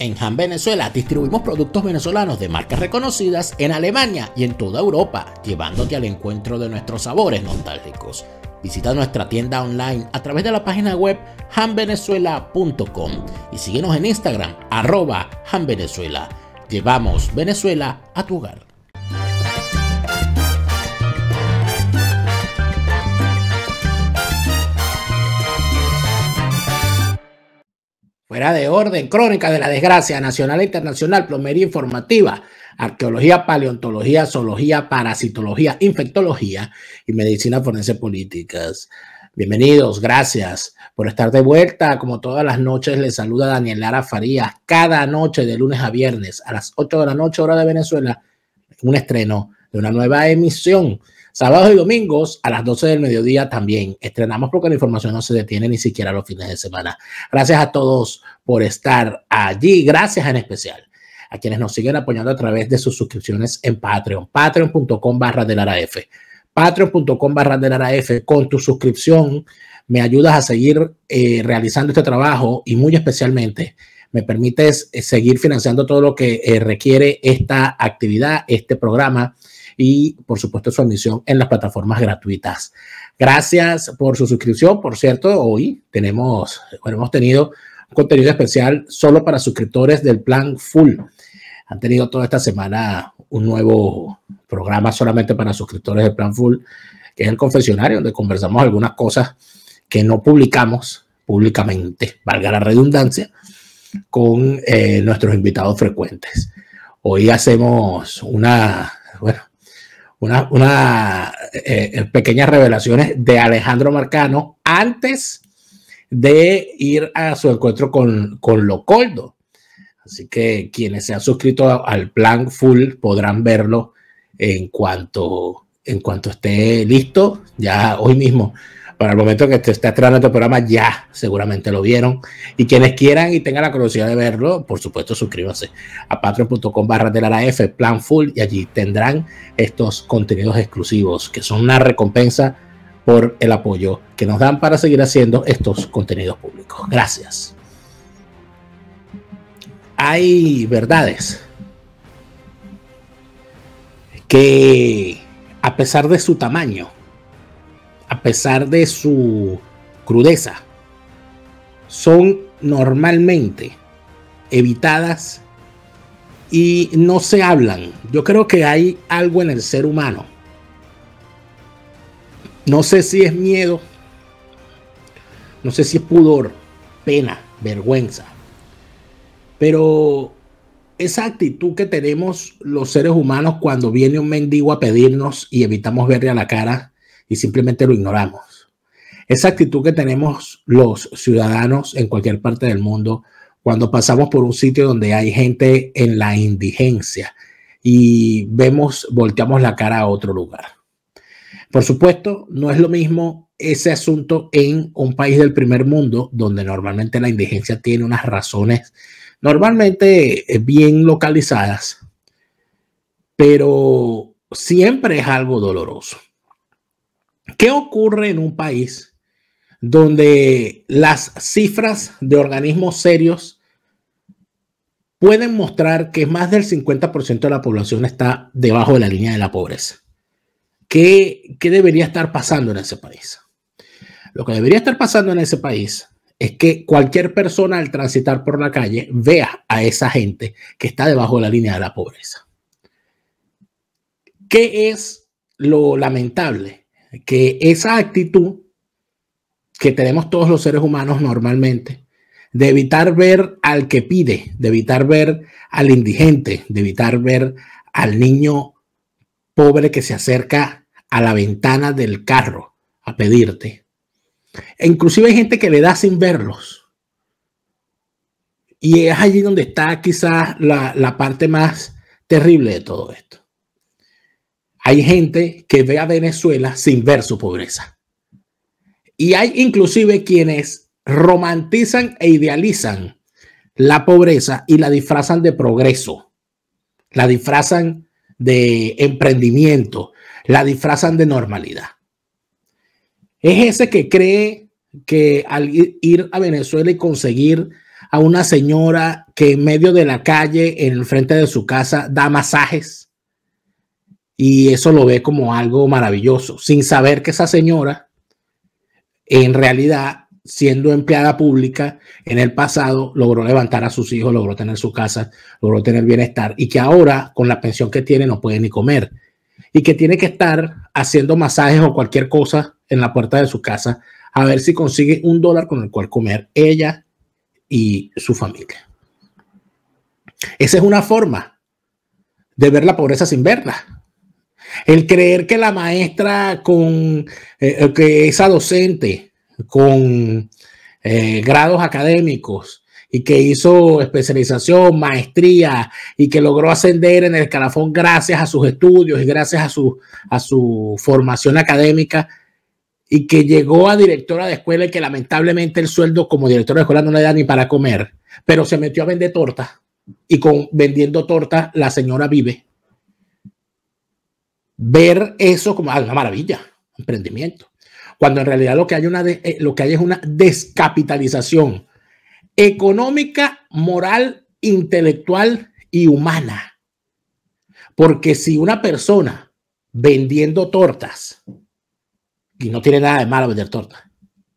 En Han Venezuela distribuimos productos venezolanos de marcas reconocidas en Alemania y en toda Europa, llevándote al encuentro de nuestros sabores nostálgicos. Visita nuestra tienda online a través de la página web hanvenezuela.com y síguenos en Instagram, @hanvenezuela. Llevamos Venezuela a tu hogar. Fuera de orden, crónica de la desgracia nacional e internacional, plomería informativa, arqueología, paleontología, zoología, parasitología, infectología y medicina forense políticas. Bienvenidos, gracias por estar de vuelta. Como todas las noches, les saluda Daniel Lara Farías. Cada noche de lunes a viernes a las 8 de la noche, hora de Venezuela, un estreno de una nueva emisión. Sábados y domingos a las 12 del mediodía también estrenamos, porque la información no se detiene ni siquiera los fines de semana. Gracias a todos por estar allí. Gracias en especial a quienes nos siguen apoyando a través de sus suscripciones en Patreon. Patreon.com/delaraf. Patreon.com/delaraf. Con tu suscripción me ayudas a seguir realizando este trabajo y muy especialmente me permites seguir financiando todo lo que requiere esta actividad, este programa, y por supuesto su emisión en las plataformas gratuitas. Gracias por su suscripción. Por cierto, hoy hemos tenido un contenido especial solo para suscriptores del plan Full. Han tenido toda esta semana un nuevo programa solamente para suscriptores del plan Full, que es el confesionario, donde conversamos algunas cosas que no publicamos públicamente, valga la redundancia, con nuestros invitados frecuentes. Hoy hacemos unas pequeñas revelaciones de Alejandro Marcano antes de ir a su encuentro con Locoldo. Así que quienes se han suscrito al plan Full podrán verlo en cuanto esté listo, ya hoy mismo. Para el momento que esté estrenando este programa, ya seguramente lo vieron. Y quienes quieran y tengan la curiosidad de verlo, por supuesto, suscríbanse a patreon.com/delaraf, plan Full, y allí tendrán estos contenidos exclusivos que son una recompensa por el apoyo que nos dan para seguir haciendo estos contenidos públicos. Gracias. Hay verdades que, a pesar de su tamaño, a pesar de su crudeza, son normalmente evitadas y no se hablan. Yo creo que hay algo en el ser humano. No sé si es miedo, no sé si es pudor, pena, vergüenza, pero esa actitud que tenemos los seres humanos cuando viene un mendigo a pedirnos y evitamos verle a la cara y simplemente lo ignoramos. Esa actitud que tenemos los ciudadanos en cualquier parte del mundo cuando pasamos por un sitio donde hay gente en la indigencia y volteamos la cara a otro lugar. Por supuesto, no es lo mismo ese asunto en un país del primer mundo, donde normalmente la indigencia tiene unas razones normalmente bien localizadas, pero siempre es algo doloroso. ¿Qué ocurre en un país donde las cifras de organismos serios pueden mostrar que más del 50% de la población está debajo de la línea de la pobreza? ¿Qué debería estar pasando en ese país? Lo que debería estar pasando en ese país es que cualquier persona al transitar por la calle vea a esa gente que está debajo de la línea de la pobreza. ¿Qué es lo lamentable? Que esa actitud que tenemos todos los seres humanos normalmente, de evitar ver al que pide, de evitar ver al indigente, de evitar ver al niño pobre que se acerca a la ventana del carro a pedirte. E inclusive hay gente que le da sin verlos. Y es allí donde está quizás la parte más terrible de todo esto. Hay gente que ve a Venezuela sin ver su pobreza. Y hay inclusive quienes romantizan e idealizan la pobreza y la disfrazan de progreso, la disfrazan de emprendimiento, la disfrazan de normalidad. Es ese que cree que al ir a Venezuela y conseguir a una señora que en medio de la calle, en el frente de su casa, da masajes y eso lo ve como algo maravilloso, sin saber que esa señora, en realidad, siendo empleada pública, en el pasado logró levantar a sus hijos, logró tener su casa, logró tener bienestar y que ahora, con la pensión que tiene, no puede ni comer y que tiene que estar haciendo masajes o cualquier cosa en la puerta de su casa a ver si consigue $1 con el cual comer ella y su familia. Esa es una forma de ver la pobreza sin verla. El creer que la maestra que esa docente con grados académicos y que hizo especialización, maestría y que logró ascender en el escalafón gracias a sus estudios y gracias a su formación académica y que llegó a directora de escuela y que lamentablemente el sueldo como directora de escuela no le da ni para comer, pero se metió a vender tortas y vendiendo tortas la señora vive. Ver eso como una maravilla, emprendimiento, cuando en realidad lo que hay es una descapitalización económica, moral, intelectual y humana. Porque si una persona vendiendo tortas, y no tiene nada de malo vender tortas,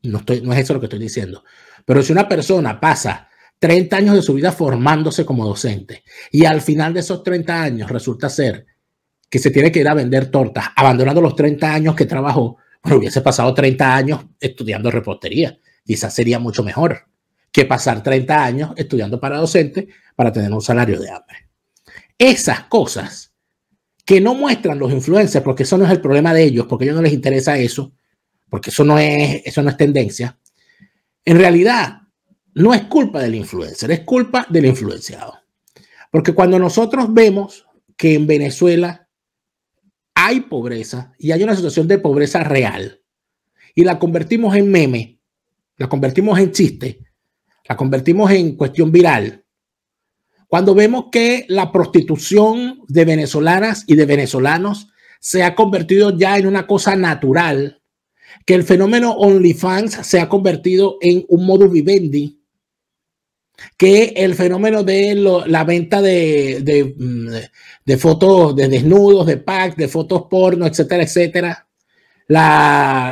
no es eso lo que estoy diciendo, pero si una persona pasa 30 años de su vida formándose como docente y al final de esos 30 años resulta ser que se tiene que ir a vender tortas, abandonando los 30 años que trabajó, bueno, hubiese pasado 30 años estudiando repostería, quizás sería mucho mejor que pasar 30 años estudiando para docente para tener un salario de hambre. Esas cosas que no muestran los influencers, porque eso no es el problema de ellos, porque a ellos no les interesa eso, porque eso no es tendencia, en realidad no es culpa del influencer, es culpa del influenciado. Porque cuando nosotros vemos que en Venezuela hay pobreza y hay una situación de pobreza real y la convertimos en meme, la convertimos en chiste, la convertimos en cuestión viral, cuando vemos que la prostitución de venezolanas y de venezolanos se ha convertido ya en una cosa natural, que el fenómeno OnlyFans se ha convertido en un modus vivendi, que el fenómeno de la venta de fotos de desnudos, de packs, de fotos porno, etcétera, etcétera,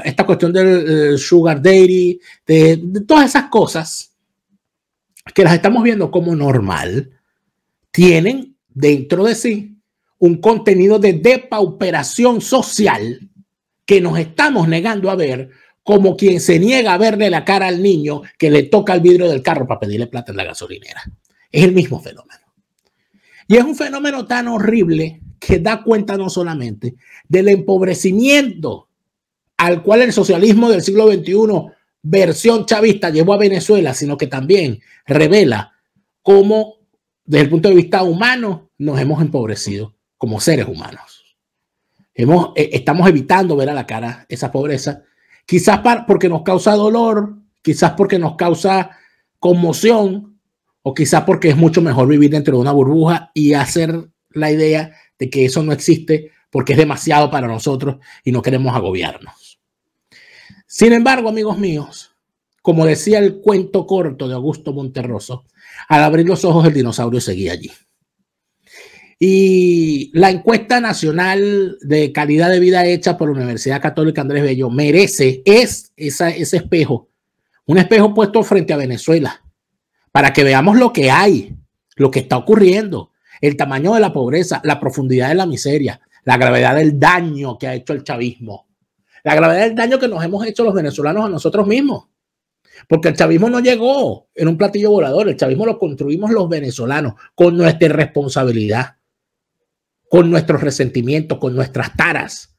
esta cuestión del sugar daddy, de todas esas cosas que las estamos viendo como normal, tienen dentro de sí un contenido de depauperación social que nos estamos negando a ver, como quien se niega a verle la cara al niño que le toca el vidrio del carro para pedirle plata en la gasolinera. Es el mismo fenómeno. Y es un fenómeno tan horrible que da cuenta no solamente del empobrecimiento al cual el socialismo del siglo XXI, versión chavista, llevó a Venezuela, sino que también revela cómo, desde el punto de vista humano, nos hemos empobrecido como seres humanos. Estamos evitando ver a la cara esa pobreza, quizás porque nos causa dolor, quizás porque nos causa conmoción, o quizás porque es mucho mejor vivir dentro de una burbuja y hacer la idea de que eso no existe porque es demasiado para nosotros y no queremos agobiarnos. Sin embargo, amigos míos, como decía el cuento corto de Augusto Monterroso, al abrir los ojos el dinosaurio seguía allí. Y la encuesta nacional de calidad de vida hecha por la Universidad Católica Andrés Bello merece ese espejo, un espejo puesto frente a Venezuela, para que veamos lo que hay, lo que está ocurriendo, el tamaño de la pobreza, la profundidad de la miseria, la gravedad del daño que ha hecho el chavismo, la gravedad del daño que nos hemos hecho los venezolanos a nosotros mismos. Porque el chavismo no llegó en un platillo volador, el chavismo lo construimos los venezolanos con nuestra irresponsabilidad, con nuestros resentimientos, con nuestras taras.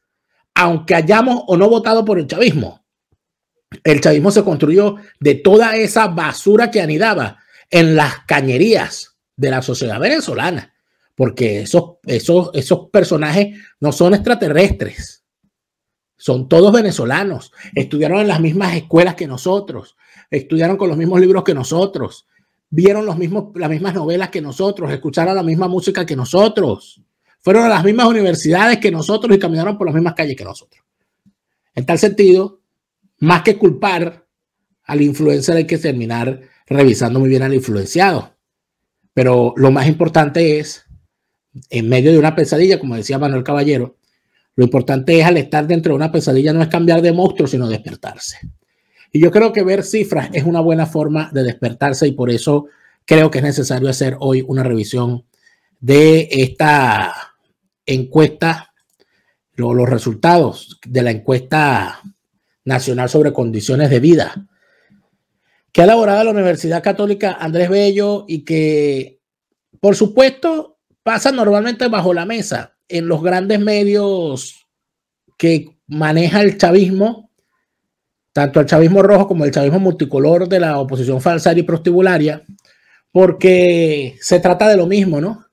Aunque hayamos o no votado por el chavismo se construyó de toda esa basura que anidaba en las cañerías de la sociedad venezolana, porque esos personajes no son extraterrestres, son todos venezolanos, estudiaron en las mismas escuelas que nosotros, estudiaron con los mismos libros que nosotros, vieron las mismas novelas que nosotros, escucharon la misma música que nosotros, fueron a las mismas universidades que nosotros y caminaron por las mismas calles que nosotros. En tal sentido, más que culpar al influencer, hay que terminar revisando muy bien al influenciado. Pero lo más importante es, en medio de una pesadilla, como decía Manuel Caballero, lo importante es al estar dentro de una pesadilla no es cambiar de monstruo, sino despertarse. Y yo creo que ver cifras es una buena forma de despertarse, y por eso creo que es necesario hacer hoy una revisión de esta encuesta, los resultados de la encuesta nacional sobre condiciones de vida que ha elaborado la Universidad Católica Andrés Bello, y que, por supuesto, pasa normalmente bajo la mesa en los grandes medios que maneja el chavismo, tanto el chavismo rojo como el chavismo multicolor de la oposición falsaria y prostibularia, porque se trata de lo mismo, ¿no?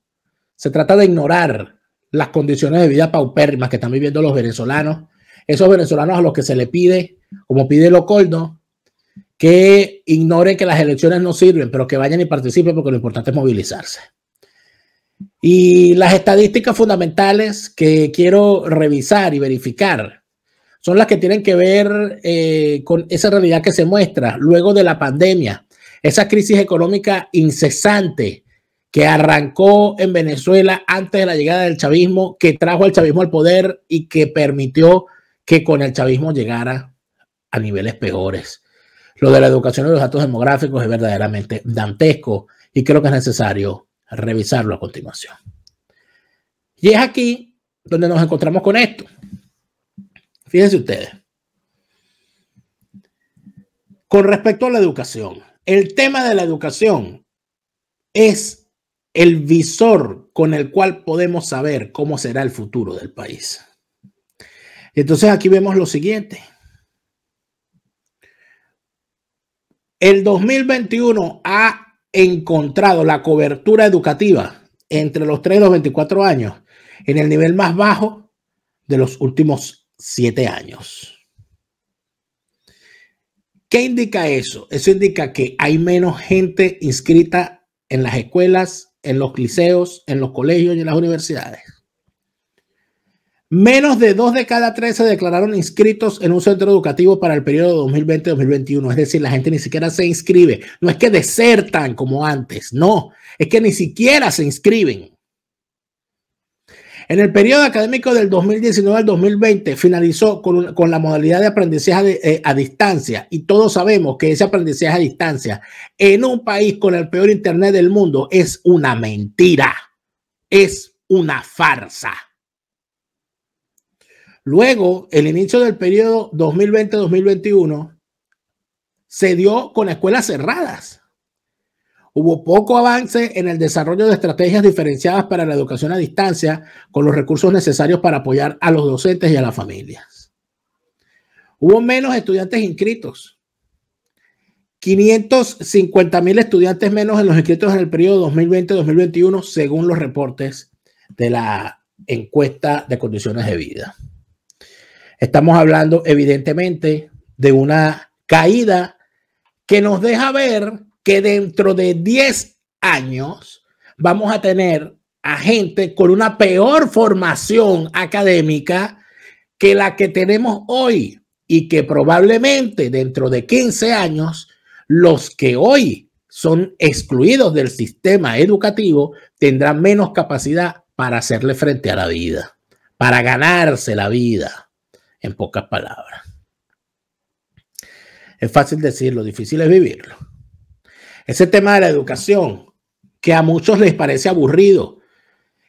Se trata de ignorar las condiciones de vida paupérrimas que están viviendo los venezolanos, esos venezolanos a los que se le pide, como pide Locoldo, que ignoren que las elecciones no sirven, pero que vayan y participen, porque lo importante es movilizarse. Y las estadísticas fundamentales que quiero revisar y verificar son las que tienen que ver con esa realidad que se muestra luego de la pandemia, esa crisis económica incesante que arrancó en Venezuela antes de la llegada del chavismo, que trajo al chavismo al poder y que permitió que con el chavismo llegara a niveles peores. Lo de la educación y los datos demográficos es verdaderamente dantesco, y creo que es necesario revisarlo a continuación. Y es aquí donde nos encontramos con esto. Fíjense ustedes. Con respecto a la educación, el tema de la educación es el visor con el cual podemos saber cómo será el futuro del país. Entonces aquí vemos lo siguiente. El 2021 ha encontrado la cobertura educativa entre los 3 y los 24 años en el nivel más bajo de los últimos 7 años. ¿Qué indica eso? Eso indica que hay menos gente inscrita en las escuelas, en los liceos, en los colegios y en las universidades. Menos de 2 de cada 3 se declararon inscritos en un centro educativo para el periodo 2020-2021. Es decir, la gente ni siquiera se inscribe. No es que desertan como antes, no, es que ni siquiera se inscriben. En el periodo académico del 2019 al 2020 finalizó con la modalidad de aprendizaje a distancia, y todos sabemos que ese aprendizaje a distancia en un país con el peor internet del mundo es una mentira, es una farsa. Luego, el inicio del periodo 2020-2021 se dio con escuelas cerradas. Hubo poco avance en el desarrollo de estrategias diferenciadas para la educación a distancia, con los recursos necesarios para apoyar a los docentes y a las familias. Hubo menos estudiantes inscritos. 550,000 estudiantes menos en los inscritos en el periodo 2020-2021, según los reportes de la encuesta de condiciones de vida. Estamos hablando, evidentemente, de una caída que nos deja ver que dentro de 10 años vamos a tener a gente con una peor formación académica que la que tenemos hoy, y que probablemente dentro de 15 años los que hoy son excluidos del sistema educativo tendrán menos capacidad para hacerle frente a la vida, para ganarse la vida, en pocas palabras. Es fácil decirlo, difícil es vivirlo. Ese tema de la educación, que a muchos les parece aburrido,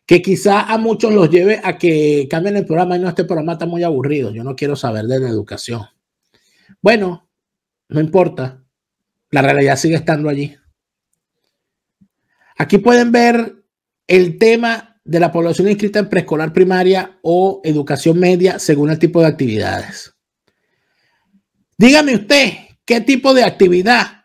que quizá a muchos los lleve a que cambien el programa. Y no, este programa está muy aburrido, yo no quiero saber de la educación. Bueno, no importa, la realidad sigue estando allí. Aquí pueden ver el tema de la población inscrita en preescolar, primaria o educación media según el tipo de actividades. Dígame usted, ¿qué tipo de actividad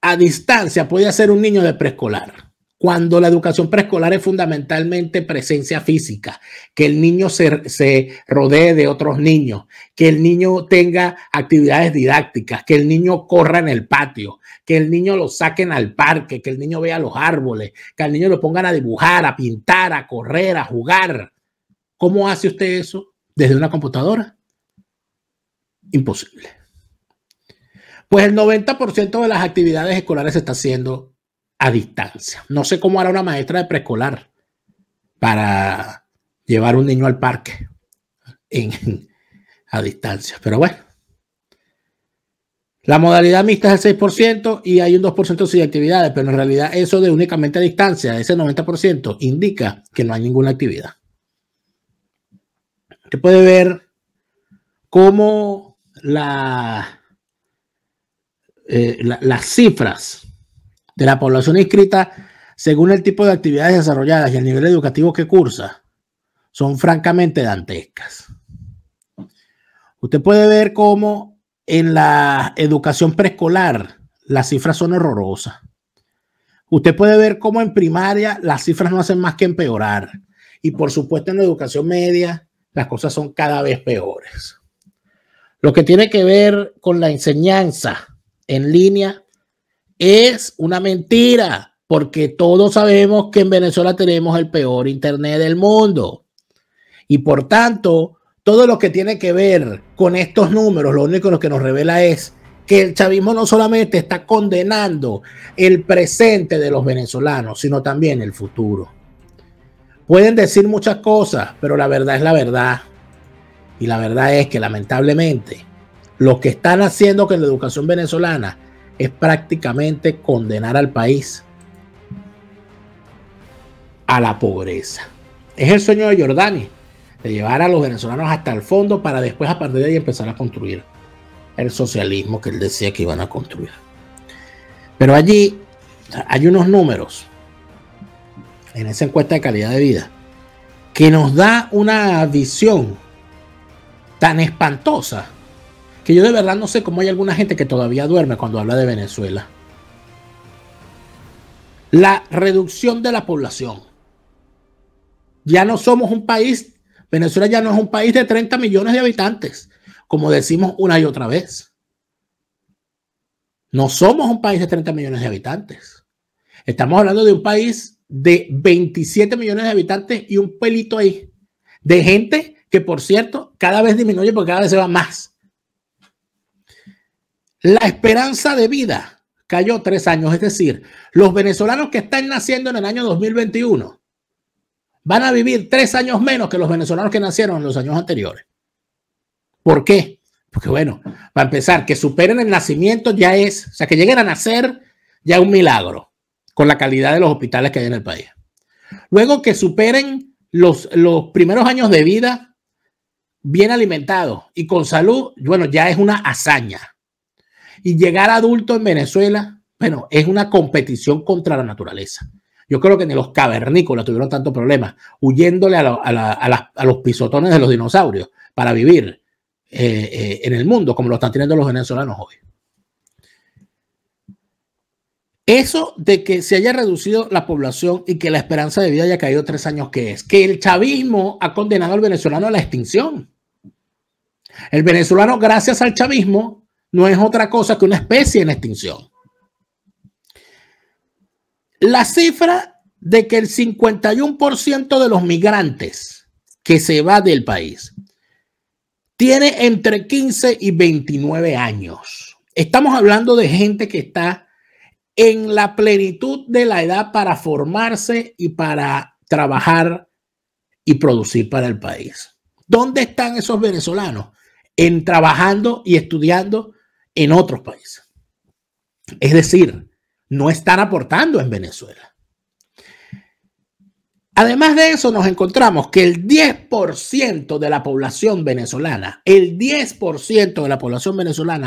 a distancia puede hacer un niño de preescolar? Cuando la educación preescolar es fundamentalmente presencia física, que el niño se rodee de otros niños, que el niño tenga actividades didácticas, que el niño corra en el patio, que el niño lo saquen al parque, que el niño vea los árboles, que al niño lo pongan a dibujar, a pintar, a correr, a jugar. ¿Cómo hace usted eso? ¿Desde una computadora? Imposible. Pues el 90% de las actividades escolares se está haciendo a distancia. No sé cómo hará una maestra de preescolar para llevar un niño al parque a distancia, pero bueno. La modalidad mixta es el 6% y hay un 2% sin actividades, pero en realidad eso de únicamente a distancia, ese 90%, indica que no hay ninguna actividad. Usted puede ver cómo las cifras de la población inscrita según el tipo de actividades desarrolladas y el nivel educativo que cursa son francamente dantescas. Usted puede ver cómo en la educación preescolar las cifras son horrorosas. Usted puede ver cómo en primaria las cifras no hacen más que empeorar. Y por supuesto en la educación media las cosas son cada vez peores. Lo que tiene que ver con la enseñanza en línea es una mentira, porque todos sabemos que en Venezuela tenemos el peor internet del mundo. Y por tanto, todo lo que tiene que ver con estos números, lo único que nos revela es que el chavismo no solamente está condenando el presente de los venezolanos, sino también el futuro. Pueden decir muchas cosas, pero la verdad es la verdad. Y la verdad es que lamentablemente lo que están haciendo con la educación venezolana es prácticamente condenar al país a la pobreza. Es el sueño de Jordani, de llevar a los venezolanos hasta el fondo para después a partir de ahí empezar a construir el socialismo que él decía que iban a construir. Pero allí hay unos números en esa encuesta de calidad de vida que nos da una visión tan espantosa que yo de verdad no sé cómo hay alguna gente que todavía duerme cuando habla de Venezuela. La reducción de la población. Ya no somos un país, Venezuela ya no es un país de 30 millones de habitantes, como decimos una y otra vez. No somos un país de 30 millones de habitantes. Estamos hablando de un país de 27 millones de habitantes y un pelito ahí. De gente que, por cierto, cada vez disminuye porque cada vez se va más. La esperanza de vida cayó 3 años. Es decir, los venezolanos que están naciendo en el año 2021 van a vivir 3 años menos que los venezolanos que nacieron en los años anteriores. ¿Por qué? Porque bueno, para empezar, que superen el nacimiento ya es, o sea, que lleguen a nacer ya es un milagro con la calidad de los hospitales que hay en el país. Luego que superen los primeros años de vida bien alimentados y con salud, bueno, ya es una hazaña. Y llegar adulto en Venezuela, bueno, es una competición contra la naturaleza. Yo creo que ni los cavernícolas tuvieron tanto problema huyéndole a los pisotones de los dinosaurios para vivir en el mundo como lo están teniendo los venezolanos hoy. Eso de que se haya reducido la población y que la esperanza de vida haya caído 3 años, ¿qué es? Que el chavismo ha condenado al venezolano a la extinción. El venezolano, gracias al chavismo, no es otra cosa que una especie en extinción. La cifra de que el 51% de los migrantes que se va del país tiene entre 15 y 29 años. Estamos hablando de gente que está en la plenitud de la edad para formarse y para trabajar y producir para el país. ¿Dónde están esos venezolanos? En trabajando y estudiando en otros países. Es decir, no están aportando en Venezuela. Además de eso, nos encontramos que el 10% de la población venezolana,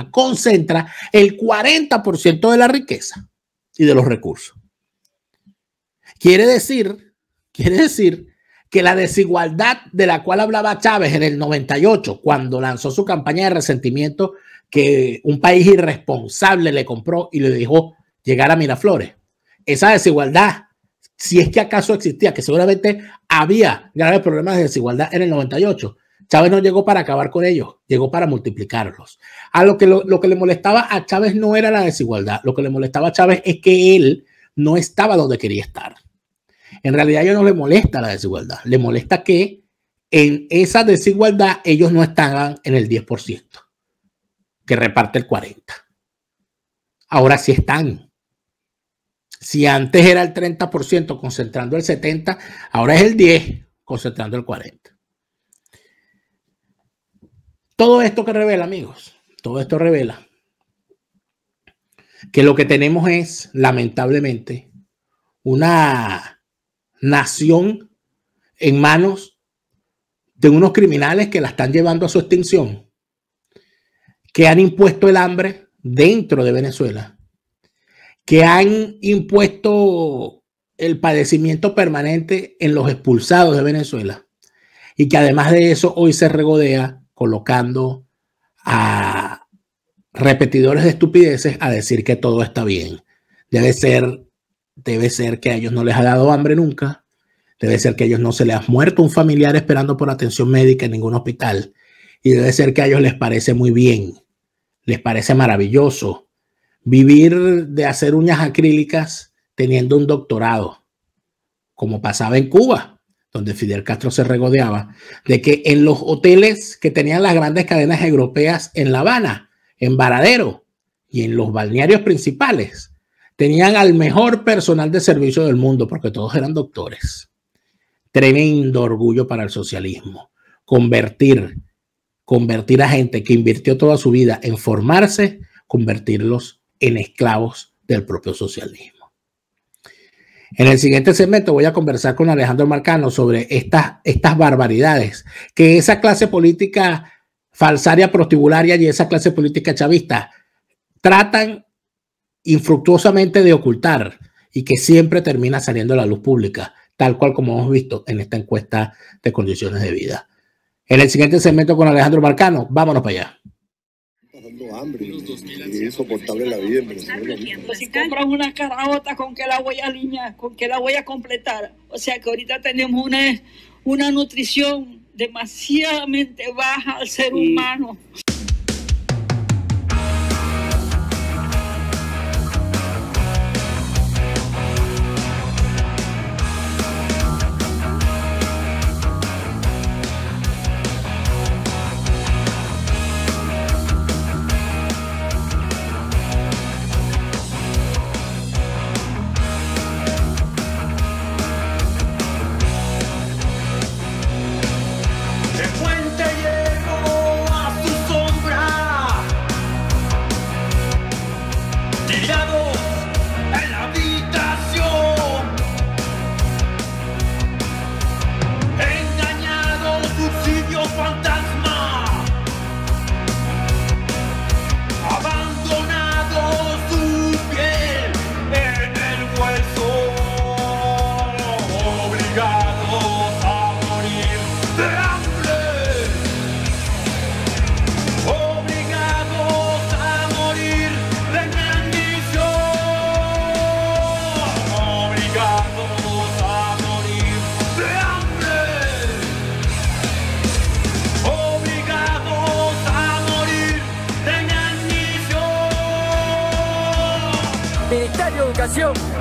concentra el 40% de la riqueza y de los recursos. Quiere decir que la desigualdad de la cual hablaba Chávez en el 98, cuando lanzó su campaña de resentimiento que un país irresponsable le compró y le dejó llegar a Miraflores, esa desigualdad, si es que acaso existía, que seguramente había graves problemas de desigualdad en el 98, Chávez no llegó para acabar con ellos, llegó para multiplicarlos. Lo que le molestaba a Chávez no era la desigualdad, lo que le molestaba a Chávez es que él no estaba donde quería estar. En realidad a ellos no les molesta la desigualdad, le molesta que en esa desigualdad ellos no estaban en el 10%, que reparte el 40%. ahora sí están. Si antes era el 30% concentrando el 70%, ahora es el 10% concentrando el 40%. Todo esto que revela, amigos, todo esto revela que lo que tenemos es, lamentablemente, una nación en manos de unos criminales que la están llevando a su extinción, que han impuesto el hambre dentro de Venezuela, que han impuesto el padecimiento permanente en los expulsados de Venezuela y que además de eso hoy se regodea colocando a repetidores de estupideces a decir que todo está bien. Debe ser que a ellos no les ha dado hambre nunca, debe ser que a ellos no se les ha muerto un familiar esperando por atención médica en ningún hospital y debe ser que a ellos les parece muy bien, les parece maravilloso vivir de hacer uñas acrílicas teniendo un doctorado, como pasaba en Cuba, donde Fidel Castro se regodeaba de que en los hoteles que tenían las grandes cadenas europeas en La Habana, en Varadero y en los balnearios principales, tenían al mejor personal de servicio del mundo porque todos eran doctores. Tremendo orgullo para el socialismo. Convertir a gente que invirtió toda su vida en formarse, convertirlos en esclavos del propio socialismo. En el siguiente segmento voy a conversar con Alejandro Marcano sobre estas barbaridades que esa clase política falsaria, prostibularia y esa clase política chavista tratan infructuosamente de ocultar y que siempre termina saliendo a la luz pública, tal cual como hemos visto en esta encuesta de condiciones de vida. En el siguiente segmento con Alejandro Marcano, vámonos para allá. Pasando hambre y es soportable la vida en Venezuela. Pues si compras una caraota, ¿con qué la voy a alinear? ¿Con qué la voy a completar? O sea que ahorita tenemos una nutrición demasiadamente baja al ser humano.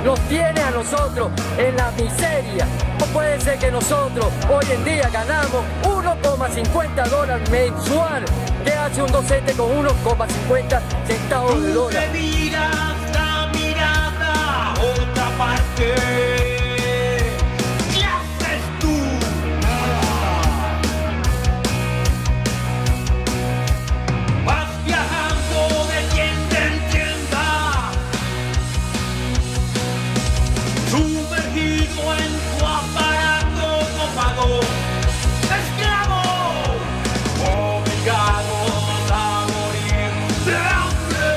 Nos tiene a nosotros en la miseria. No puede ser que nosotros hoy en día ganamos $1,50 mensual. ¿Qué hace un docente con 1,50 centavos de dólar? Tú me miras la mirada a otra parte. ¿Qué haces tú? Vas viajando de tienda en tienda, sumergido en tu aparato copado, esclavo, obligado a morir de hambre.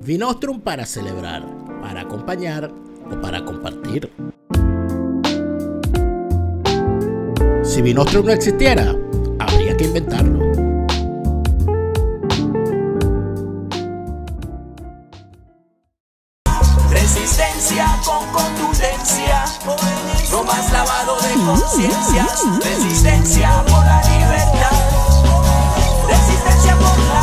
Vinostrum para celebrar, para acompañar o para compartir. Si Vinostrum no existiera, habría que inventarlo. Resistencia con contundencia, no más lavado de conciencias. Resistencia por la libertad, resistencia por la